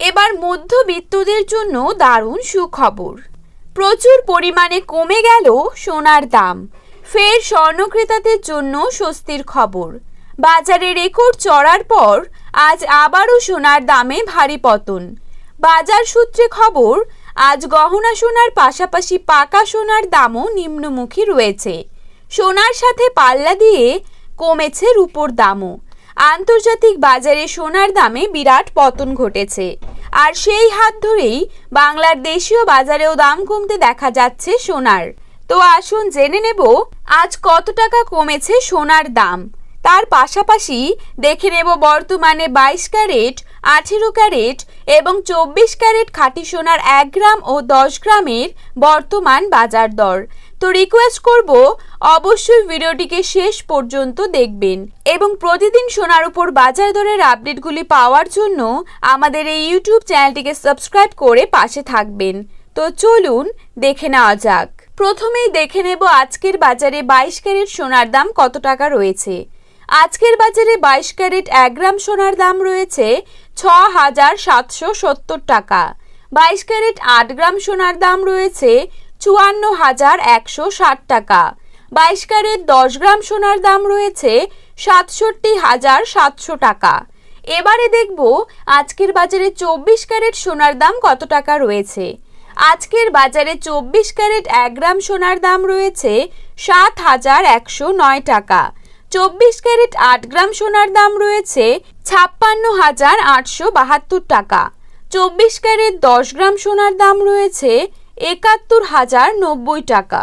এবার মধ্যবিত্তদের জন্য দারুণ সুখবর। প্রচুর পরিমাণে কমে গেল সোনার দাম। ফের স্বর্ণক্রেতাদের জন্য স্বস্তির খবর। বাজারে রেকর্ড চড়ার পর আজ আবারও সোনার দামে ভারী পতন। বাজার সূত্রে খবর, আজ গহনা সোনার পাশাপাশি পাকা সোনার দামও নিম্নমুখী রয়েছে। সোনার সাথে পাল্লা দিয়ে কমেছে রূপোর দামও। আন্তর্জাতিক বাজারে সোনার দামে বিরাট পতন ঘটেছে, আর সেই হাত ধরেই বাংলার দেশীয় বাজারেও দাম কমতে দেখা যাচ্ছে সোনার। তো আসুন জেনে নেব আজ কত টাকা কমেছে সোনার দাম। তার পাশাপাশি দেখে নেব বর্তমানে 22 ক্যারেট, 18 ক্যারেট এবং 24 ক্যারেট খাঁটি সোনার 1 গ্রাম ও 10 গ্রামের বর্তমান বাজার দর। তো রিকোয়েস্ট করব অবশ্যই ভিডিওটিকে শেষ পর্যন্ত দেখবেন এবং প্রতিদিন সোনার উপর বাজার দরের আপডেটগুলি পাওয়ার জন্য আমাদের এই ইউটিউব চ্যানেলটিকে সাবস্ক্রাইব করে পাশে থাকবেন। তো চলুন দেখে নেওয়া যাক। প্রথমেই দেখে নেব আজকের বাজারে 22 ক্যারেট সোনার দাম কত টাকা রয়েছে। আজকের বাজারে 22 ক্যারেট 1 গ্রাম সোনার দাম রয়েছে 6,770 টাকা। 22 ক্যারেট 8 গ্রাম সোনার দাম রয়েছে 54,160 টাকা। 22 ক্যারেট 10 গ্রাম সোনার দাম রয়েছে 67,700 টাকা। এবারে দেখব আজকের বাজারে 24 ক্যারেট সোনার দাম কত টাকা রয়েছে। আজকের বাজারে 24 ক্যারেট 1 গ্রাম সোনার দাম রয়েছে 7,109 টাকা। 24 ক্যারেট 8 গ্রাম সোনার দাম রয়েছে 56,872 টাকা। 24 ক্যারেট 10 গ্রাম সোনার দাম রয়েছে 71,090 টাকা।